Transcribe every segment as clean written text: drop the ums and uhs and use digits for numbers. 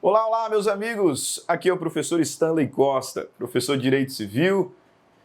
Olá, olá, meus amigos! Aqui é o professor Stanley Costa, professor de Direito Civil,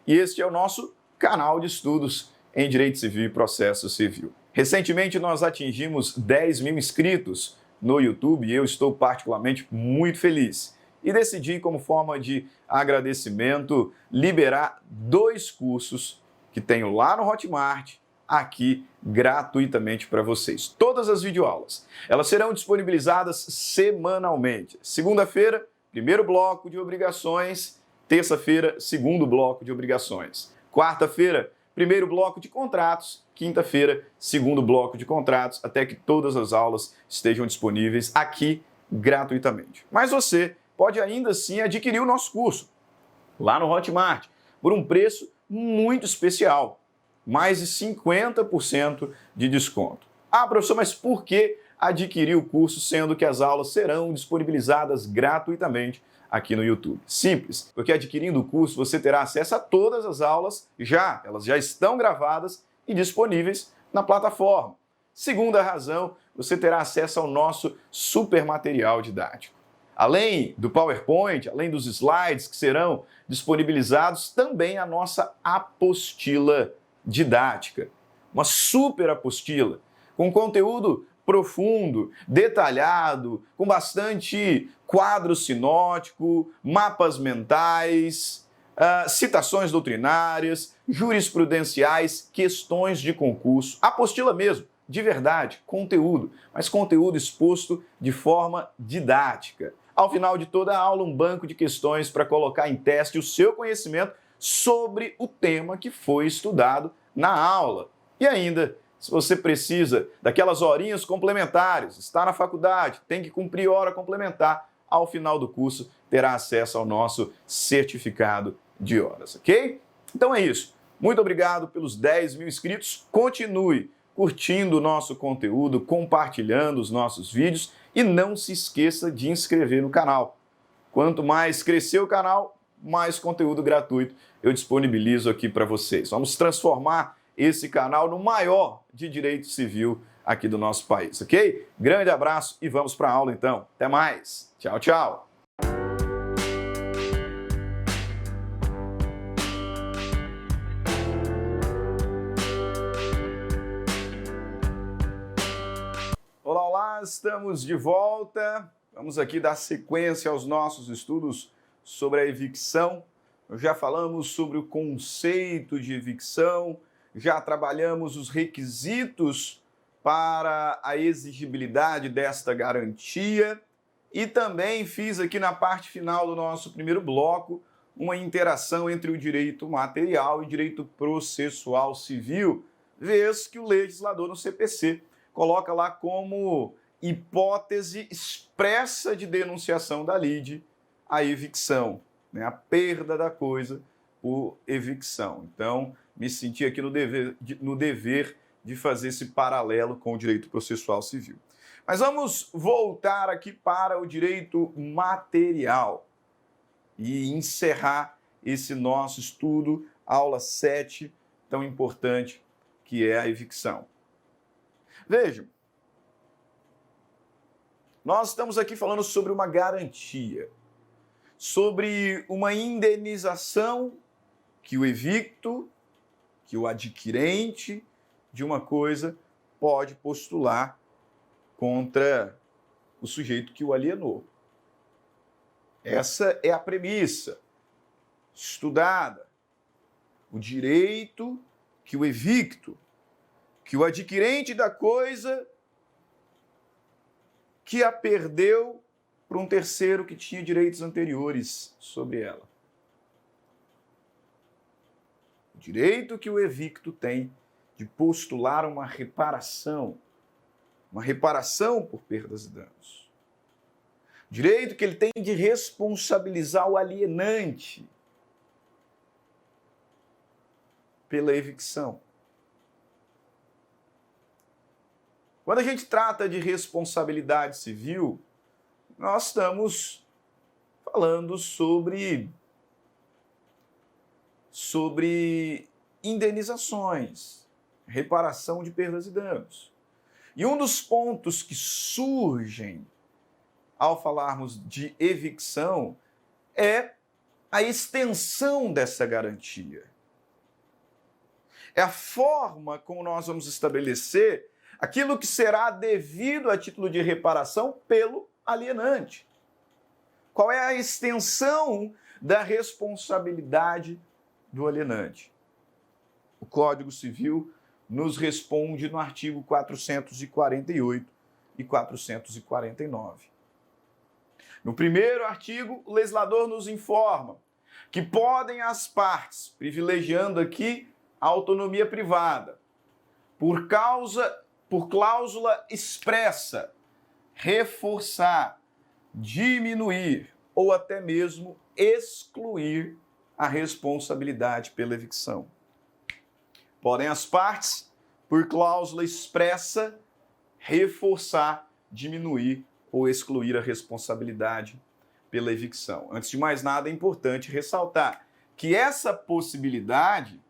e este é o nosso canal de estudos em Direito Civil e Processo Civil. Recentemente nós atingimos 10 mil inscritos no YouTube e eu estou particularmente muito feliz. E decidi, como forma de agradecimento, liberar 2 cursos que tenho lá no Hotmart, aqui gratuitamente para vocês. Todas as videoaulas, elas serão disponibilizadas semanalmente. Segunda-feira, primeiro bloco de obrigações. Terça-feira, segundo bloco de obrigações. Quarta-feira, primeiro bloco de contratos. Quinta-feira, segundo bloco de contratos, até que todas as aulas estejam disponíveis aqui gratuitamente. Mas você pode ainda assim adquirir o nosso curso lá no Hotmart por um preço muito especial. Mais de 50% de desconto. Ah, professor, mas por que adquirir o curso sendo que as aulas serão disponibilizadas gratuitamente aqui no YouTube? Simples, porque adquirindo o curso você terá acesso a todas as aulas elas já estão gravadas e disponíveis na plataforma. Segunda razão, você terá acesso ao nosso super material didático. Além do PowerPoint, além dos slides que serão disponibilizados, também a nossa apostila didática, uma super apostila, com conteúdo profundo, detalhado, com bastante quadro sinótico, mapas mentais, citações doutrinárias, jurisprudenciais, questões de concurso, apostila mesmo, de verdade, conteúdo, mas conteúdo exposto de forma didática. Ao final de toda a aula, um banco de questões para colocar em teste o seu conhecimento sobre o tema que foi estudado na aula. E ainda, se você precisa daquelas horinhas complementares, está na faculdade, tem que cumprir hora complementar, ao final do curso terá acesso ao nosso certificado de horas, ok? Então é isso. Muito obrigado pelos 10 mil inscritos. Continue curtindo o nosso conteúdo, compartilhando os nossos vídeos e não se esqueça de inscrever no canal. Quanto mais crescer o canal, mais conteúdo gratuito eu disponibilizo aqui para vocês. Vamos transformar esse canal no maior de direito civil aqui do nosso país, ok? Grande abraço e vamos para a aula então. Até mais. Tchau, tchau. Olá, olá, estamos de volta. Vamos aqui dar sequência aos nossos estudos sobre a evicção. Já falamos sobre o conceito de evicção, já trabalhamos os requisitos para a exigibilidade desta garantia e também fiz aqui na parte final do nosso primeiro bloco uma interação entre o direito material e o direito processual civil, vez que o legislador no CPC coloca lá como hipótese expressa de denunciação da lide a evicção, né, a perda da coisa por evicção. Então, me senti aqui no dever de fazer esse paralelo com o direito processual civil. Mas vamos voltar aqui para o direito material e encerrar esse nosso estudo, aula 7, tão importante, que é a evicção. Vejam, nós estamos aqui falando sobre uma garantia, sobre uma indenização que o evicto, que o adquirente de uma coisa pode postular contra o sujeito que o alienou. Essa é a premissa estudada. O direito que o evicto, que o adquirente da coisa que a perdeu para um terceiro que tinha direitos anteriores sobre ela. O direito que o evicto tem de postular uma reparação por perdas e danos. O direito que ele tem de responsabilizar o alienante pela evicção. Quando a gente trata de responsabilidade civil, nós estamos falando sobre indenizações, reparação de perdas e danos. E um dos pontos que surgem ao falarmos de evicção é a extensão dessa garantia. É a forma como nós vamos estabelecer aquilo que será devido a título de reparação pelo alienante. Qual é a extensão da responsabilidade do alienante? O Código Civil nos responde no artigo 448 e 449. No primeiro artigo, o legislador nos informa que podem as partes, privilegiando aqui a autonomia privada, por cláusula expressa, reforçar, diminuir ou até mesmo excluir a responsabilidade pela evicção. Podem as partes, por cláusula expressa, reforçar, diminuir ou excluir a responsabilidade pela evicção. Antes de mais nada, é importante ressaltar que essa possibilidade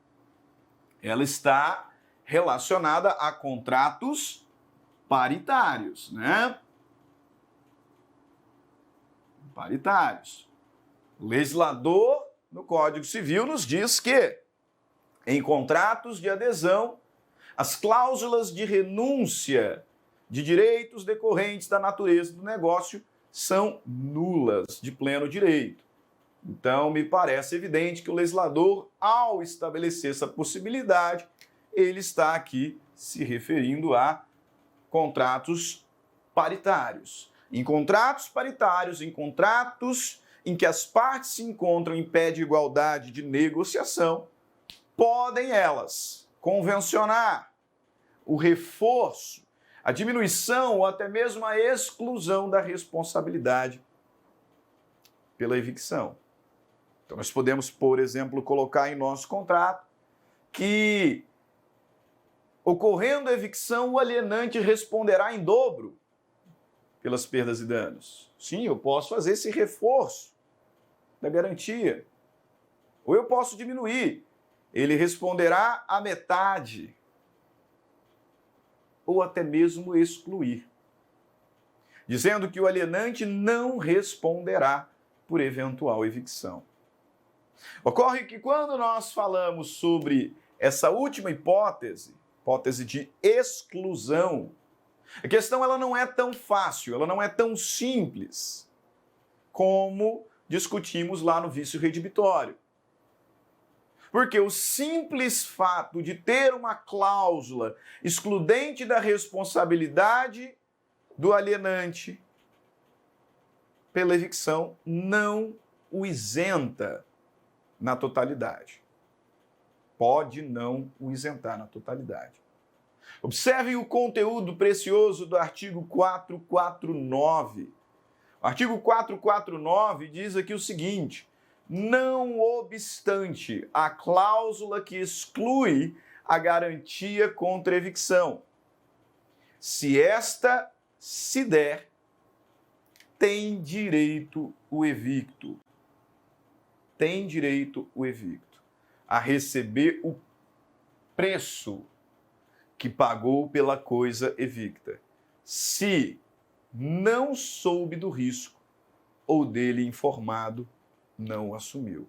ela está relacionada a contratos paritários, né? Paritários. O legislador no Código Civil nos diz que, em contratos de adesão, as cláusulas de renúncia de direitos decorrentes da natureza do negócio são nulas, de pleno direito. Então, me parece evidente que o legislador, ao estabelecer essa possibilidade, ele está aqui se referindo a contratos paritários. Em contratos paritários, em contratos em que as partes se encontram em pé de igualdade de negociação, podem elas convencionar o reforço, a diminuição ou até mesmo a exclusão da responsabilidade pela evicção. Então, nós podemos, por exemplo, colocar em nosso contrato que, ocorrendo a evicção, o alienante responderá em dobro pelas perdas e danos. Sim, eu posso fazer esse reforço da garantia. Ou eu posso diminuir. Ele responderá a metade. Ou até mesmo excluir. Dizendo que o alienante não responderá por eventual evicção. Ocorre que quando nós falamos sobre essa última hipótese de exclusão, a questão ela não é tão fácil, ela não é tão simples como discutimos lá no vício redibitório. Porque o simples fato de ter uma cláusula excludente da responsabilidade do alienante pela evicção não o isenta na totalidade. Pode não o isentar na totalidade. Observem o conteúdo precioso do artigo 449. O artigo 449 diz aqui o seguinte: não obstante a cláusula que exclui a garantia contra evicção, se esta se der, tem direito o evicto. Tem direito o evicto a receber o preço que pagou pela coisa evicta, se não soube do risco ou dele informado não o assumiu.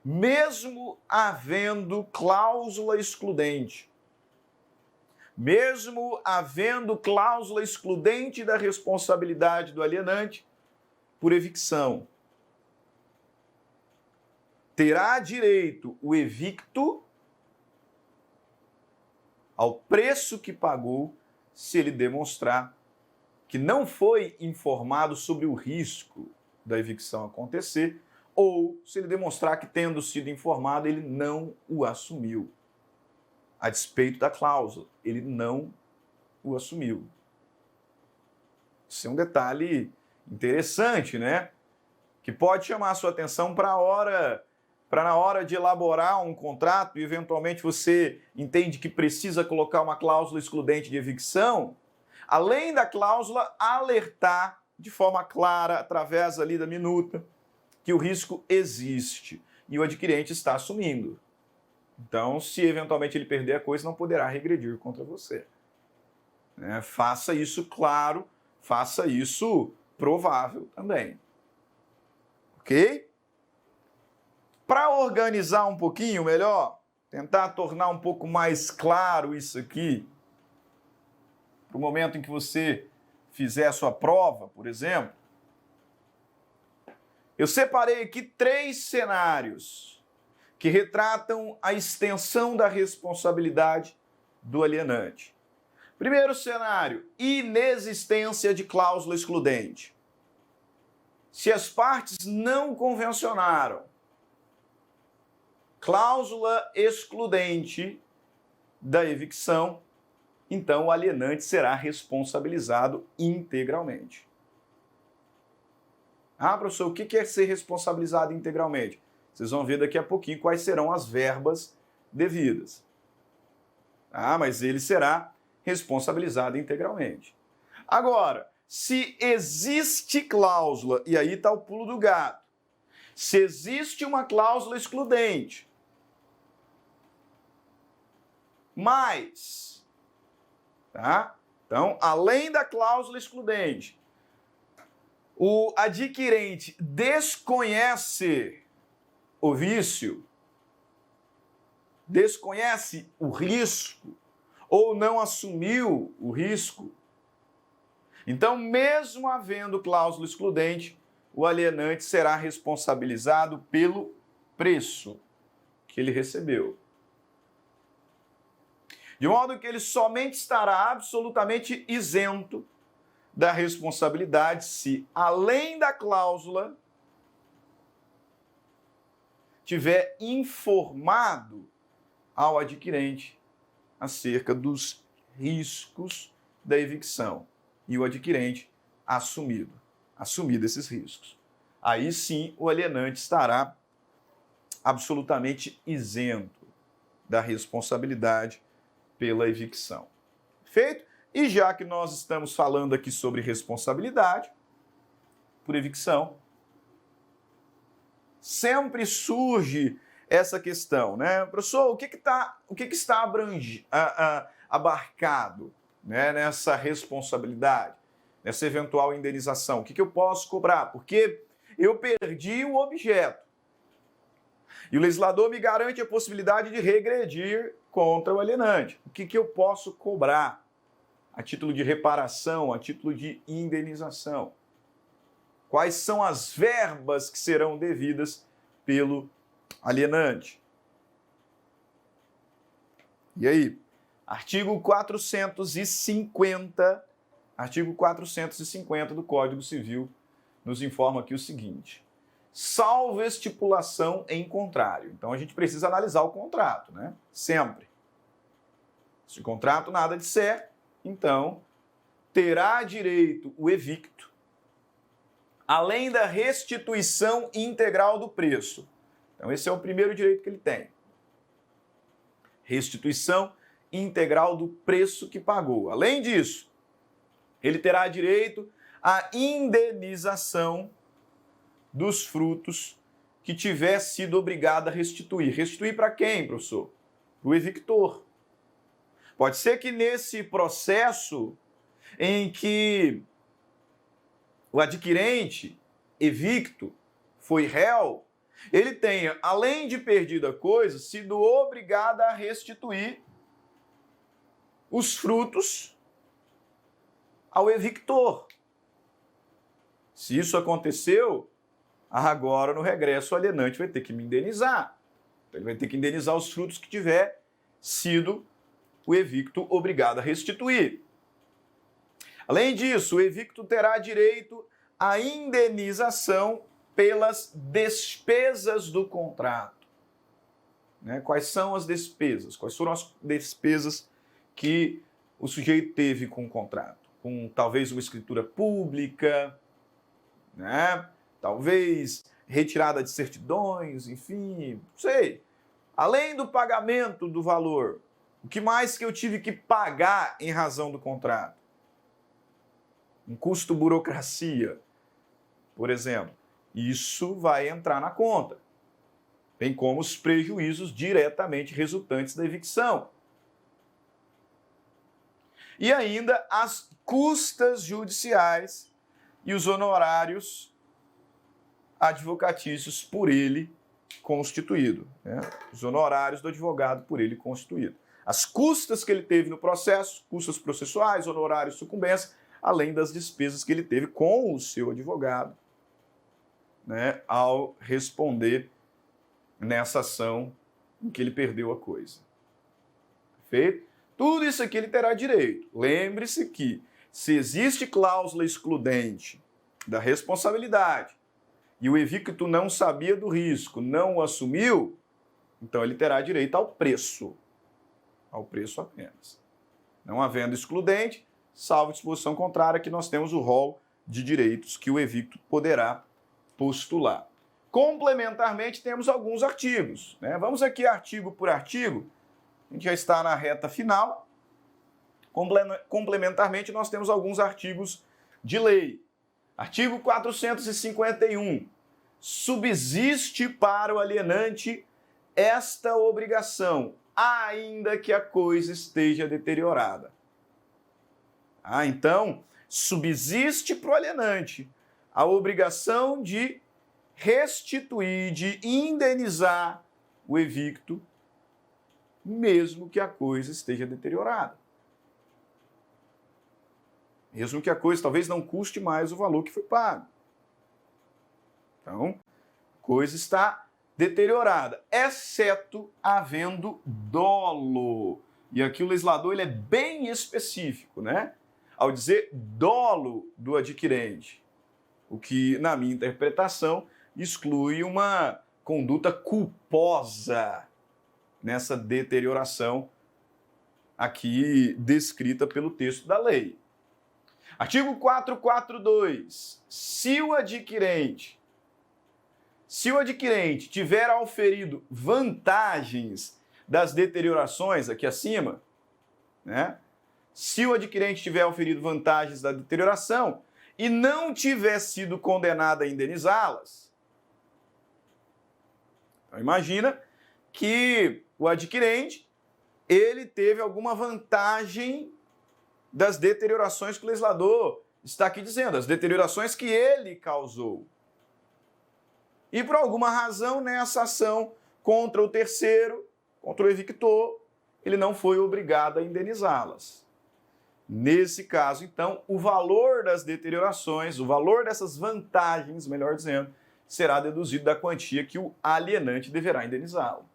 Mesmo havendo cláusula excludente, da responsabilidade do alienante por evicção, terá direito o evicto ao preço que pagou se ele demonstrar que não foi informado sobre o risco da evicção acontecer ou se ele demonstrar que, tendo sido informado, ele não o assumiu. A despeito da cláusula, ele não o assumiu. Isso é um detalhe interessante, né? Que pode chamar a sua atenção para na hora de elaborar um contrato e eventualmente você entende que precisa colocar uma cláusula excludente de evicção, além da cláusula, alertar de forma clara, através ali da minuta, que o risco existe e o adquirente está assumindo. Então, se eventualmente ele perder a coisa, não poderá regredir contra você. Faça isso claro faça isso provável também. Ok? Para organizar um pouquinho melhor, tentar tornar um pouco mais claro isso aqui, para o momento em que você fizer a sua prova, por exemplo, eu separei aqui 3 cenários que retratam a extensão da responsabilidade do alienante. Primeiro cenário, inexistência de cláusula excludente. Se as partes não convencionaram cláusula excludente da evicção, então o alienante será responsabilizado integralmente. Ah, professor, o que é ser responsabilizado integralmente? Vocês vão ver daqui a pouquinho quais serão as verbas devidas. Ah, mas ele será responsabilizado integralmente. Agora, se existe cláusula, e aí está o pulo do gato, se existe uma cláusula excludente, mas, tá? Então, além da cláusula excludente, o adquirente desconhece o vício, desconhece o risco, ou não assumiu o risco. Então, mesmo havendo cláusula excludente, o alienante será responsabilizado pelo preço que ele recebeu. De modo que ele somente estará absolutamente isento da responsabilidade se, além da cláusula, tiver informado ao adquirente acerca dos riscos da evicção e o adquirente assumido esses riscos. Aí sim o alienante estará absolutamente isento da responsabilidade pela evicção. Feito? E já que nós estamos falando aqui sobre responsabilidade por evicção, sempre surge essa questão, né? Professor, o que está abarcado, né, nessa responsabilidade, nessa eventual indenização? O que eu posso cobrar? Porque eu perdi o objeto. E o legislador me garante a possibilidade de regredir contra o alienante. O que eu posso cobrar a título de reparação, a título de indenização? Quais são as verbas que serão devidas pelo alienante? E aí? Artigo 450 do Código Civil nos informa aqui o seguinte: salvo estipulação em contrário. Então a gente precisa analisar o contrato, né? Sempre. Se o contrato nada disser, então terá direito o evicto, além da restituição integral do preço. Então esse é o primeiro direito que ele tem. Restituição integral do preço que pagou. Além disso, ele terá direito à indenização dos frutos que tiver sido obrigado a restituir. Restituir para quem, professor? Para o evictor. Pode ser que nesse processo em que o adquirente evicto foi réu, ele tenha, além de perdida a coisa, sido obrigado a restituir os frutos ao evictor. Se isso aconteceu, agora no regresso o alienante vai ter que me indenizar. Ele vai ter que indenizar os frutos que tiver sido o evicto obrigado a restituir. Além disso, o evicto terá direito à indenização pelas despesas do contrato. Né? Quais são as despesas? Quais foram as despesas que o sujeito teve com o contrato? Com talvez uma escritura pública, né? Talvez retirada de certidões, enfim, não sei. Além do pagamento do valor, o que mais que eu tive que pagar em razão do contrato? Um custo burocracia, por exemplo. Isso vai entrar na conta. Bem como os prejuízos diretamente resultantes da evicção. E ainda as custas judiciais e os honorários advocatícios por ele constituído, né? Os honorários do advogado por ele constituído. As custas que ele teve no processo, custas processuais, honorários de sucumbência, além das despesas que ele teve com o seu advogado, né, ao responder nessa ação em que ele perdeu a coisa. Perfeito? Tudo isso aqui ele terá direito. Lembre-se que, se existe cláusula excludente da responsabilidade e o evicto não sabia do risco, não o assumiu, então ele terá direito ao preço apenas. Não havendo excludente, salvo disposição contrária, que nós temos o rol de direitos que o evicto poderá postular. Complementarmente, temos alguns artigos, né? Vamos aqui artigo por artigo, a gente já está na reta final. Complementarmente, nós temos alguns artigos de lei. Artigo 451. Subsiste para o alienante esta obrigação, ainda que a coisa esteja deteriorada. Então, subsiste para o alienante a obrigação de restituir, de indenizar o evicto, mesmo que a coisa esteja deteriorada. Mesmo que a coisa talvez não custe mais o valor que foi pago. Então, a coisa está deteriorada, exceto havendo dolo. E aqui o legislador ele é bem específico, né? Ao dizer dolo do adquirente, o que, na minha interpretação, exclui uma conduta culposa nessa deterioração aqui descrita pelo texto da lei. Artigo 442. Se o adquirente tiver auferido vantagens das deteriorações aqui acima, né? Se o adquirente tiver auferido vantagens da deterioração e não tiver sido condenado a indenizá-las, então imagina que o adquirente ele teve alguma vantagem das deteriorações que o legislador está aqui dizendo, as deteriorações que ele causou. E por alguma razão, nessa ação contra o terceiro, contra o evictor, ele não foi obrigado a indenizá-las. Nesse caso, então, o valor das deteriorações, o valor dessas vantagens, melhor dizendo, será deduzido da quantia que o alienante deverá indenizá-lo.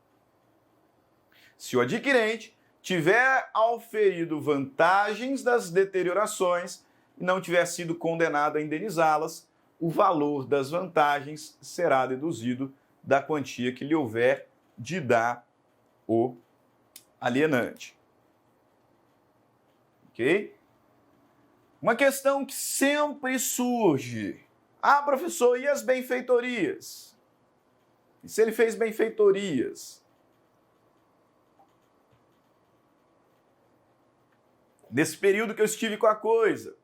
Se o adquirente tiver auferido vantagens das deteriorações e não tiver sido condenado a indenizá-las, o valor das vantagens será deduzido da quantia que lhe houver de dar o alienante. Ok? Uma questão que sempre surge. Ah, professor, e as benfeitorias? E se ele fez benfeitorias? Nesse período que eu estive com a coisa,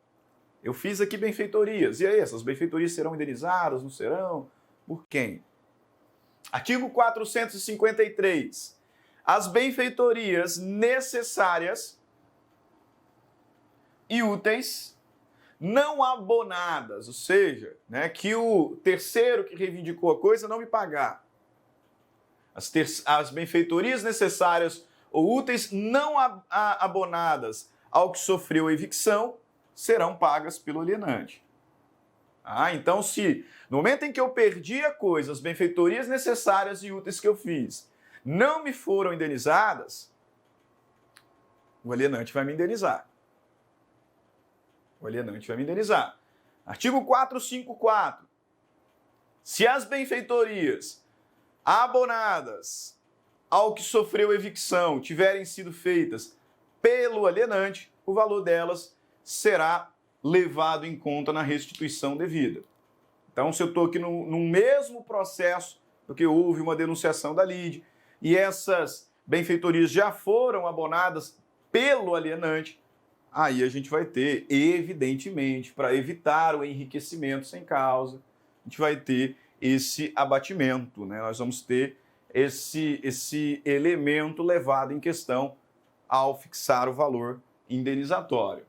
eu fiz aqui benfeitorias. E aí, essas benfeitorias serão indenizadas, não serão? Por quem? Artigo 453. As benfeitorias necessárias e úteis não abonadas, ou seja, né, que o terceiro que reivindicou a coisa não me pagar. As benfeitorias necessárias ou úteis não abonadas ao que sofreu a evicção serão pagas pelo alienante. Então, se no momento em que eu perdi a coisa, as benfeitorias necessárias e úteis que eu fiz não me foram indenizadas, o alienante vai me indenizar. O alienante vai me indenizar. Artigo 454. Se as benfeitorias abonadas ao que sofreu evicção tiverem sido feitas pelo alienante, o valor delas será levado em conta na restituição devida. Então, se eu estou aqui no mesmo processo, porque houve uma denunciação da lide, e essas benfeitorias já foram abonadas pelo alienante, aí a gente vai ter, evidentemente, para evitar o enriquecimento sem causa, a gente vai ter esse abatimento, né? Nós vamos ter esse elemento levado em questão ao fixar o valor indenizatório.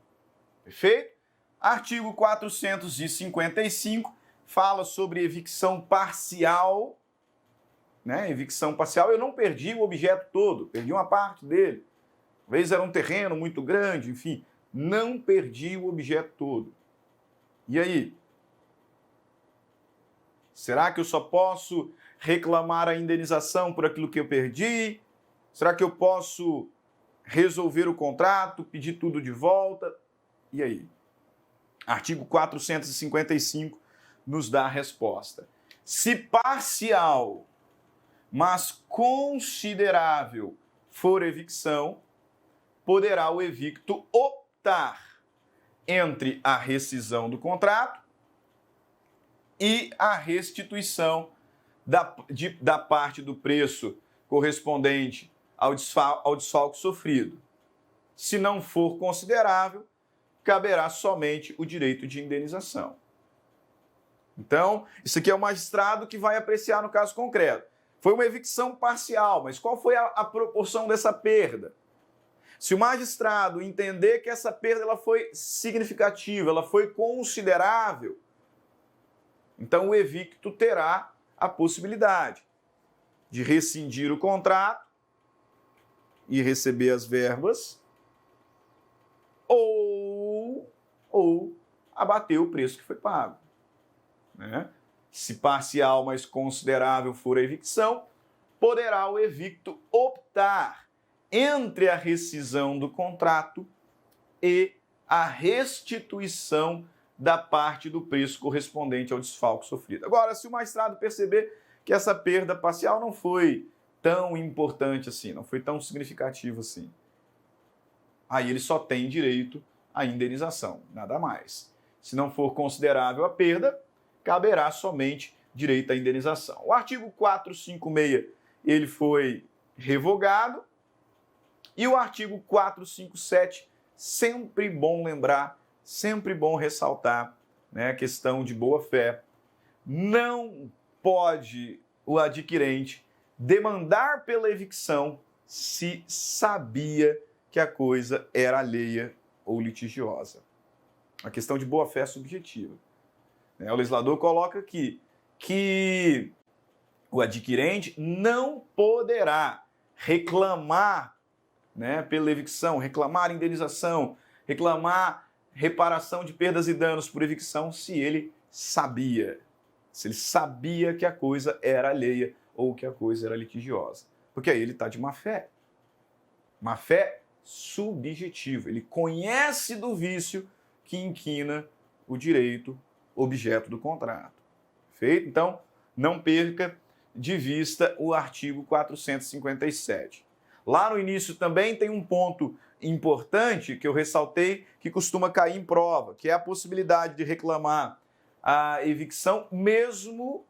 Perfeito? Artigo 455 fala sobre evicção parcial. Né? Evicção parcial, eu não perdi o objeto todo, perdi uma parte dele. Talvez era um terreno muito grande, enfim, não perdi o objeto todo. E aí? Será que eu só posso reclamar a indenização por aquilo que eu perdi? Será que eu posso resolver o contrato, pedir tudo de volta? E aí? Artigo 455 nos dá a resposta. Se parcial, mas considerável for evicção, poderá o evicto optar entre a rescisão do contrato e a restituição da parte do preço correspondente ao desfalque sofrido. Se não for considerável, caberá somente o direito de indenização. Então, isso aqui é o magistrado que vai apreciar no caso concreto. Foi uma evicção parcial, mas qual foi a proporção dessa perda? Se o magistrado entender que essa perda ela foi significativa, ela foi considerável, então o evicto terá a possibilidade de rescindir o contrato e receber as verbas ou abater o preço que foi pago. Né? Se parcial, mas considerável for a evicção, poderá o evicto optar entre a rescisão do contrato e a restituição da parte do preço correspondente ao desfalque sofrido. Agora, se o magistrado perceber que essa perda parcial não foi tão importante assim, não foi tão significativa assim, aí ele só tem direito à indenização, nada mais. Se não for considerável a perda, caberá somente direito à indenização. O artigo 456, ele foi revogado, e o artigo 457, sempre bom lembrar, sempre bom ressaltar, né, a questão de boa-fé. Não pode o adquirente demandar pela evicção se sabia que a coisa era alheia ou litigiosa. A questão de boa-fé é subjetiva. O legislador coloca aqui que o adquirente não poderá reclamar, né, pela evicção, reclamar indenização, reclamar reparação de perdas e danos por evicção se ele sabia que a coisa era alheia ou que a coisa era litigiosa. Porque aí ele está de má-fé. Má-fé subjetiva. Ele conhece do vício que inquina o direito objeto do contrato. Perfeito? Então, não perca de vista o artigo 457. Lá no início também tem um ponto importante que eu ressaltei que costuma cair em prova, que é a possibilidade de reclamar a evicção mesmo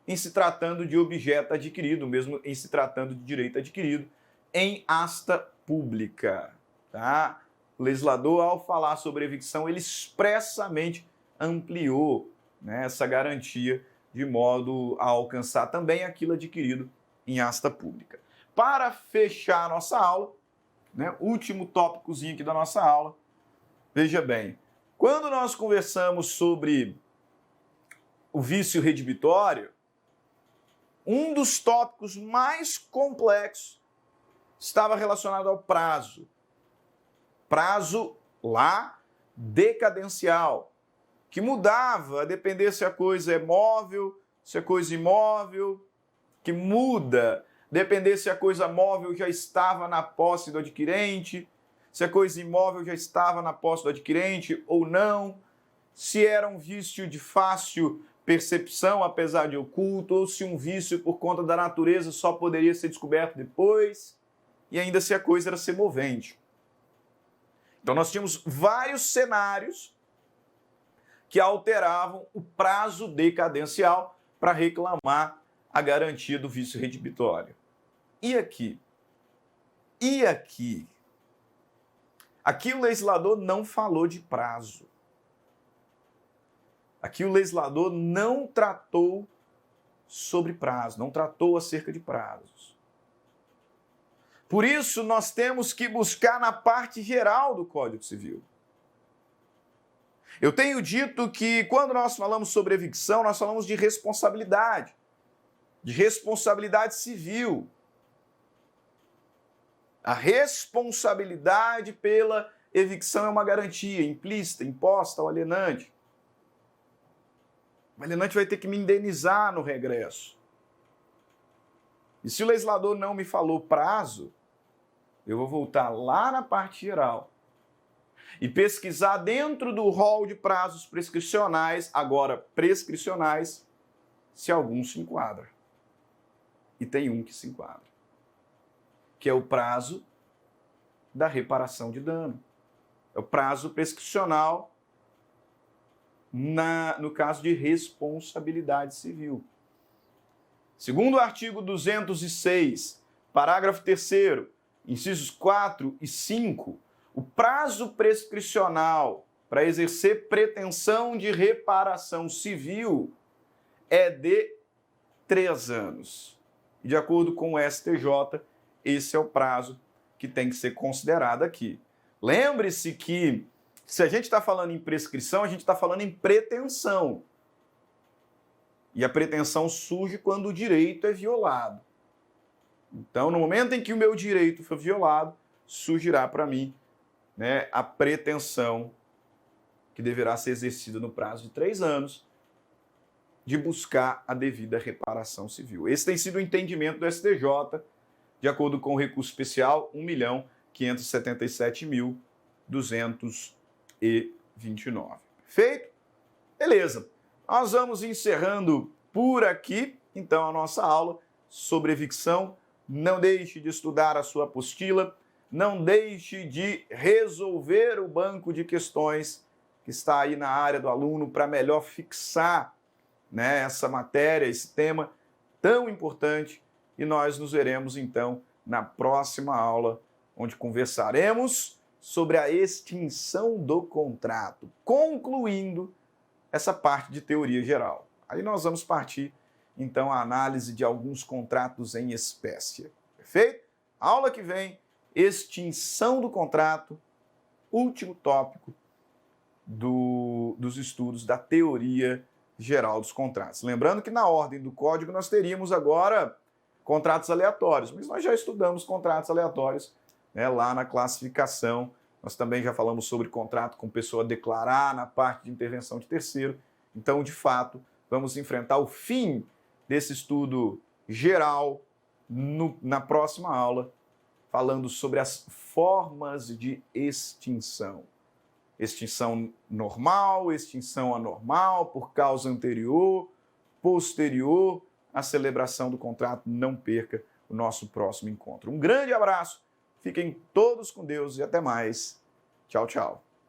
em se tratando de objeto adquirido, mesmo em se tratando de direito adquirido, em asta pública. Tá? O legislador, ao falar sobre evicção, ele expressamente ampliou, né, essa garantia de modo a alcançar também aquilo adquirido em asta pública. Para fechar a nossa aula, né, último tópicozinho aqui da nossa aula, veja bem, quando nós conversamos sobre o vício redibitório, um dos tópicos mais complexos estava relacionado ao prazo. Prazo lá decadencial, que mudava a depender se a coisa é móvel, se a coisa é imóvel, que muda depender se a coisa móvel já estava na posse do adquirente, se a coisa imóvel já estava na posse do adquirente ou não, se era um vício de fácil percepção, apesar de oculto, ou se um vício por conta da natureza só poderia ser descoberto depois, e ainda se a coisa era semovente. Então nós tínhamos vários cenários que alteravam o prazo decadencial para reclamar a garantia do vício redibitório. E aqui? E aqui? Aqui o legislador não falou de prazo. Aqui o legislador não tratou sobre prazo, não tratou acerca de prazos. Por isso, nós temos que buscar na parte geral do Código Civil. Eu tenho dito que quando nós falamos sobre evicção, nós falamos de responsabilidade civil. A responsabilidade pela evicção é uma garantia implícita, imposta ao alienante. O alienante vai ter que me indenizar no regresso. E se o legislador não me falou prazo, eu vou voltar lá na parte geral e pesquisar dentro do rol de prazos prescricionais, agora prescricionais, se algum se enquadra. E tem um que se enquadra, que é o prazo da reparação de dano. É o prazo prescricional no caso de responsabilidade civil. Segundo o artigo 206, parágrafo 3º, incisos 4 e 5, o prazo prescricional para exercer pretensão de reparação civil é de 3 anos. E de acordo com o STJ, esse é o prazo que tem que ser considerado aqui. Lembre-se que, se a gente está falando em prescrição, a gente está falando em pretensão. E a pretensão surge quando o direito é violado. Então, no momento em que o meu direito for violado, surgirá para mim, né, a pretensão que deverá ser exercida no prazo de 3 anos de buscar a devida reparação civil. Esse tem sido o entendimento do STJ, de acordo com o recurso especial 1.577.229. Perfeito? Beleza. Nós vamos encerrando por aqui, então, a nossa aula sobre evicção. Não deixe de estudar a sua apostila, não deixe de resolver o banco de questões que está aí na área do aluno para melhor fixar, né, essa matéria, esse tema tão importante. E nós nos veremos, então, na próxima aula, onde conversaremos sobre a extinção do contrato, concluindo essa parte de teoria geral. Aí nós vamos partir, então, à análise de alguns contratos em espécie. Perfeito? Aula que vem, extinção do contrato, último tópico dos estudos da teoria geral dos contratos. Lembrando que na ordem do código nós teríamos agora contratos aleatórios, mas nós já estudamos contratos aleatórios, né, lá na classificação. Nós também já falamos sobre contrato com pessoa a declarar na parte de intervenção de terceiro. Então, de fato, vamos enfrentar o fim desse estudo geral na próxima aula, falando sobre as formas de extinção. Extinção normal, extinção anormal, por causa anterior, posterior à celebração do contrato. Não perca o nosso próximo encontro. Um grande abraço, fiquem todos com Deus e até mais. Tchau, tchau.